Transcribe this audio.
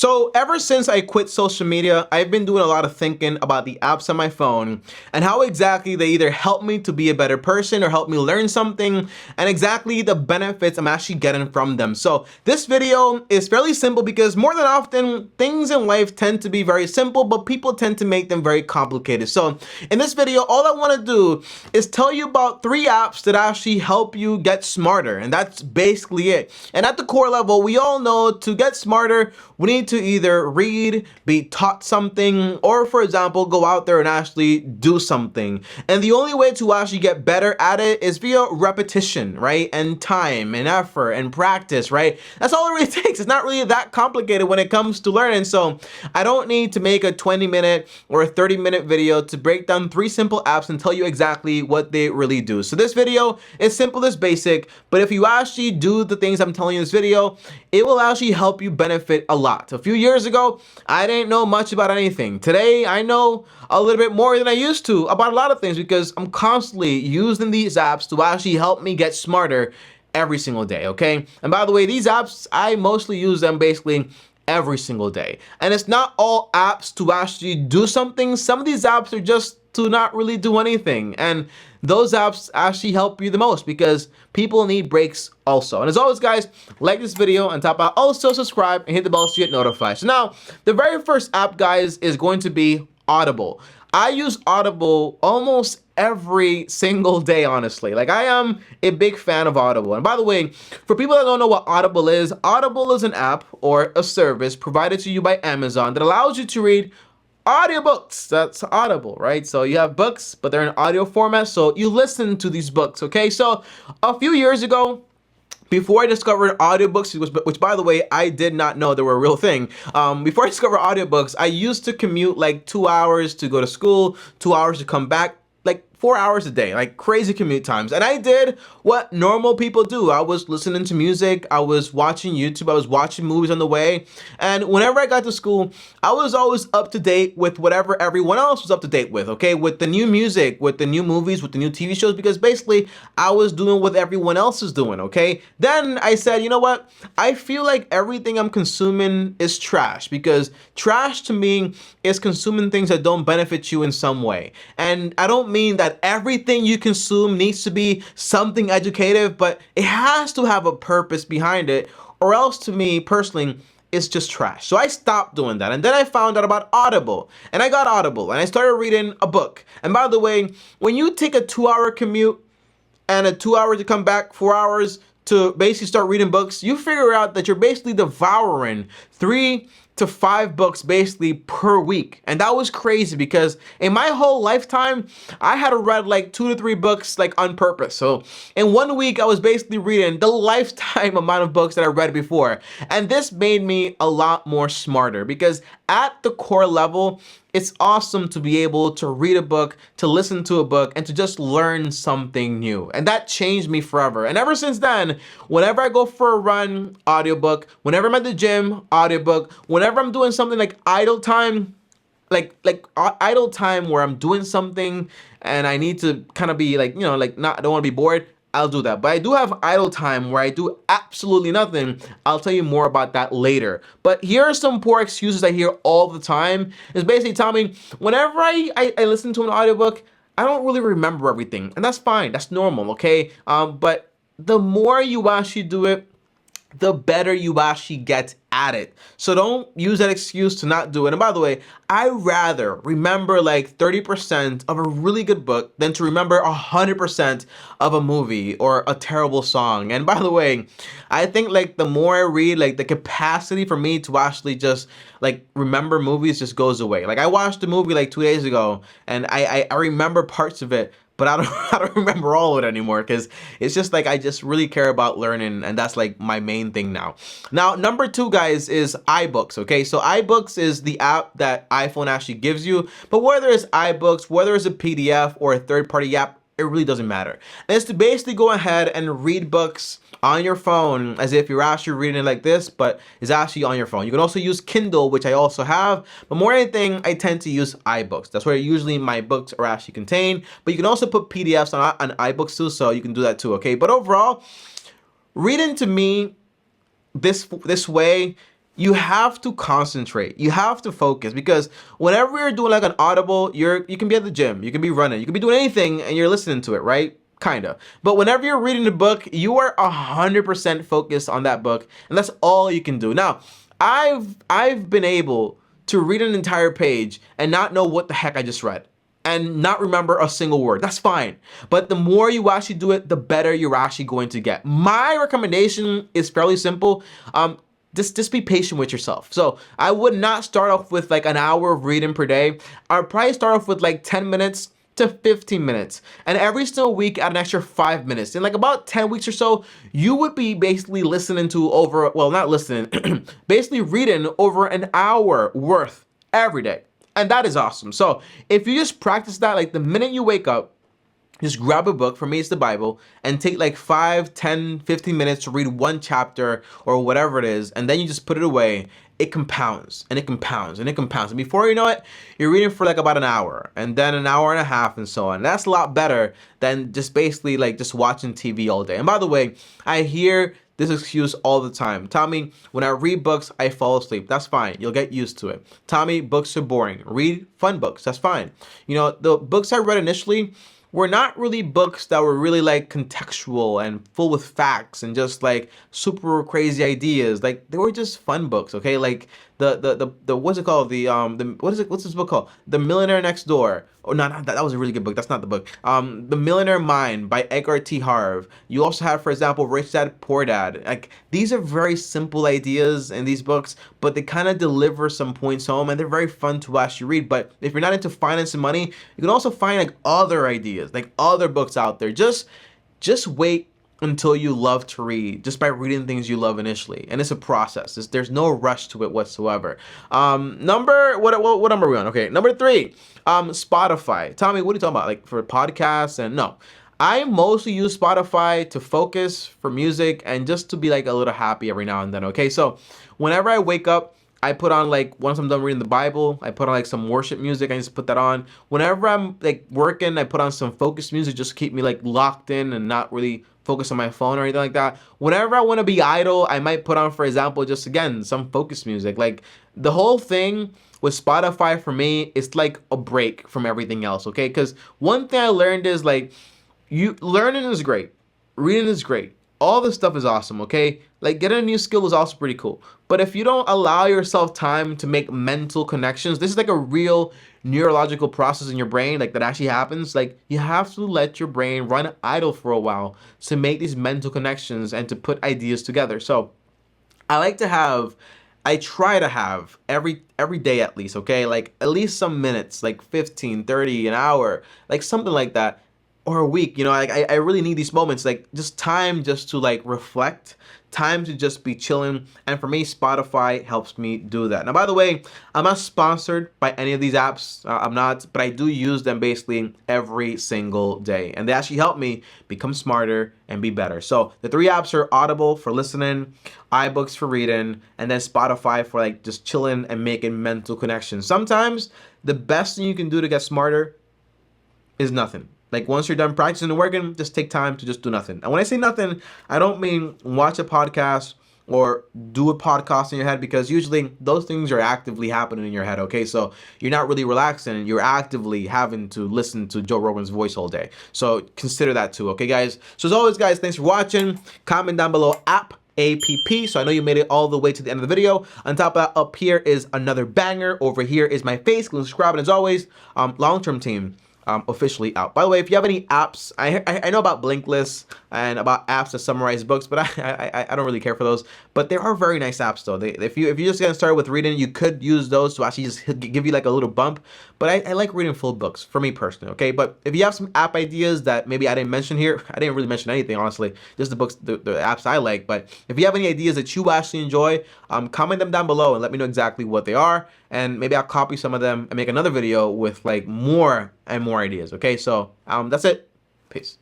So ever since I quit social media, I've been doing a lot of thinking about the apps on my phone and how exactly they either help me to be a better person or help me learn something and exactly the benefits I'm actually getting from them. So this video is fairly simple because more than often things in life tend to be very simple, but people tend to make them very complicated. So in this video, all I want to do is tell you about 3 apps that actually help you get smarter, and that's basically it. And at the core level, we all know to get smarter, we need to either read, be taught something, or for example, go out there and actually do something. And the only way to actually get better at it is via repetition, right? And time and effort and practice, right? That's all it really takes. It's not really that complicated when it comes to learning. So I don't need to make a 20-minute or a 30-minute video to break down 3 simple apps and tell you exactly what they really do. So this video is simple as basic, but if you actually do the things I'm telling you in this video, it will actually help you benefit a lot. A few years ago, I didn't know much about anything. Today, I know a little bit more than I used to about a lot of things because I'm constantly using these apps to actually help me get smarter every single day, okay? And by the way, these apps, I mostly use them basically every single day. And it's not all apps to actually do something. Some of these apps are just to not really do anything. And those apps actually help you the most because people need breaks also. And as always, guys, like this video on top of also subscribe and hit the bell so you get notified. So now, the very first app, guys, is going to be Audible. I use Audible almost every single day, honestly. Like, I am a big fan of Audible. And by the way, for people that don't know what Audible is an app or a service provided to you by Amazon that allows you to read audiobooks. That's Audible, right? So you have books, but they're in audio format, so you listen to these books, okay? So a few years ago, before I discovered audiobooks, which by the way, I did not know they were a real thing. Before I discovered audiobooks, I used to commute like 2 hours to go to school, 2 hours to come back, like 4 hours a day, like crazy commute times. And I did what normal people do. I was listening to music, I was watching YouTube, I was watching movies on the way. And whenever I got to school, I was always up to date with whatever everyone else was up to date with, okay? With the new music, with the new movies, with the new TV shows, because basically I was doing what everyone else is doing, okay? Then I said, you know what? I feel like everything I'm consuming is trash, because trash to me is consuming things that don't benefit you in some way. And I don't mean that everything you consume needs to be something educative, but it has to have a purpose behind it, or else to me personally, it's just trash. So I stopped doing that. And then I found out about Audible. And I got Audible and I started reading a book. And by the way, when you take a 2-hour commute and a 2 hours to come back, 4 hours to basically start reading books, you figure out that you're basically devouring 3 to 5 books basically per week. And that was crazy because in my whole lifetime, I had read like 2 to 3 books like on purpose. So in 1 week, I was basically reading the lifetime amount of books that I read before. And this made me a lot more smarter because at the core level, it's awesome to be able to read a book, to listen to a book, and to just learn something new. And that changed me forever. And ever since then, whenever I go for a run, audiobook. Whenever I'm at the gym, audiobook. Whenever I'm doing something like idle time, idle time where I'm doing something and I need to kind of be like, you know, like not, I don't want to be bored, I'll do that. But I do have idle time where I do absolutely nothing. I'll tell you more about that later. But here are some poor excuses I hear all the time. It's basically telling me whenever I listen to an audiobook, I don't really remember everything. And that's fine. That's normal, okay? But the more you actually do it, the better you actually get at it. So don't use that excuse to not do it. And by the way, I rather remember like 30% of a really good book than to remember 100% of a movie or a terrible song. And by the way, I think like the more I read, like the capacity for me to actually just like remember movies just goes away. Like I watched a movie like 2 days ago and I remember parts of it, but I don't remember all of it anymore because it's just like I just really care about learning, and that's like my main thing now. Now, number 2, guys, is iBooks, okay? So iBooks is the app that iPhone actually gives you, but whether it's iBooks, whether it's a PDF or a third-party app, it really doesn't matter. And it's to basically go ahead and read books on your phone as if you're actually reading it like this, but it's actually on your phone. You can also use Kindle, which I also have, but more than anything, I tend to use iBooks. That's where usually my books are actually contained, but you can also put PDFs on iBooks too, so you can do that too, okay? But overall, reading to me this way You have to concentrate. You have to focus, because whenever you're doing like an Audible, you can be at the gym, you can be running, you can be doing anything and you're listening to it, right? Kinda. But whenever you're reading the book, you are 100% focused on that book, and that's all you can do. Now, I've been able to read an entire page and not know what the heck I just read, and not remember a single word. That's fine. But the more you actually do it, the better you're actually going to get. My recommendation is fairly simple. Just be patient with yourself. So I would not start off with like an hour of reading per day. I'd probably start off with like 10 minutes to 15 minutes. And every single week add an extra 5 minutes. In like about 10 weeks or so, you would be basically listening to over, well, not listening, basically reading over an hour worth every day. And that is awesome. So if you just practice that, like the minute you wake up, just grab a book, for me it's the Bible, and take like 5, 10, 15 minutes to read one chapter or whatever it is, and then you just put it away. It compounds and it compounds and it compounds. And before you know it, you're reading for like about an hour, and then an hour and a half, and so on. That's a lot better than just basically like just watching TV all day. And by the way, I hear this excuse all the time. Tommy, when I read books, I fall asleep. That's fine. You'll get used to it. Tommy, books are boring. Read fun books. That's fine. You know, the books I read initially were not really books that were really like contextual and full with facts and just like super crazy ideas. Like they were just fun books, okay? Like the what's it called? What's this book called? The Millionaire Next Door. Oh, no, not that. That was a really good book. That's not the book. The Millionaire Mind by Edgar T. Harv. You also have, for example, Rich Dad Poor Dad. Like these are very simple ideas in these books, but they kind of deliver some points home, and they're very fun to actually read. But if you're not into finance and money, you can also find like other ideas, like other books out there. Just wait until you love to read, just by reading things you love initially, and it's a process. There's no rush to it whatsoever. What number are we on? Okay, number 3, Spotify. Tommy, what are you talking about? Like for podcasts? And no, I mostly use Spotify to focus, for music, and just to be like a little happy every now and then. Okay, so whenever I wake up, I put on, like, once I'm done reading the Bible, I put on like some worship music. I just put that on. Whenever I'm like working, I put on some focused music just to keep me like locked in and not really focus on my phone or anything like that. Whenever I want to be idle, I might put on, for example, just again, some focused music. Like the whole thing with Spotify for me, it's like a break from everything else, okay? Because one thing I learned is like, learning is great, reading is great. All this stuff is awesome, okay? Like getting a new skill is also pretty cool. But if you don't allow yourself time to make mental connections, this is like a real neurological process in your brain, like that actually happens. Like you have to let your brain run idle for a while to make these mental connections and to put ideas together. So I try to have every day at least, okay? Like at least some minutes, like 15, 30, an hour, like something like that, or a week. You know, like I really need these moments, like just time just to like reflect, time to just be chilling. And for me, Spotify helps me do that. Now, by the way, I'm not sponsored by any of these apps. I'm not, but I do use them basically every single day, and they actually help me become smarter and be better. So the 3 apps are Audible for listening, iBooks for reading, and then Spotify for like just chilling and making mental connections. Sometimes the best thing you can do to get smarter is nothing. Like once you're done practicing and working, just take time to just do nothing. And when I say nothing, I don't mean watch a podcast or do a podcast in your head, because usually those things are actively happening in your head, okay? So you're not really relaxing, you're actively having to listen to Joe Rogan's voice all day. So consider that too, okay, guys? So as always, guys, thanks for watching. Comment down below app. So I know you made it all the way to the end of the video. On top of that, up here is another banger. Over here is my face. Go subscribe, and as always, long-term team officially out. By the way, if you have any apps, I know about blink lists and about apps to summarize books, but I don't really care for those. But there are very nice apps though. If you're just getting started with reading, you could use those to actually just give you like a little bump. But I like reading full books, for me personally, okay? But if you have some app ideas that maybe I didn't mention here, I didn't really mention anything, honestly, just the books, the apps I like. But if you have any ideas that you actually enjoy, comment them down below and let me know exactly what they are, and maybe I'll copy some of them and make another video with like more and more ideas, okay? So that's it. Peace.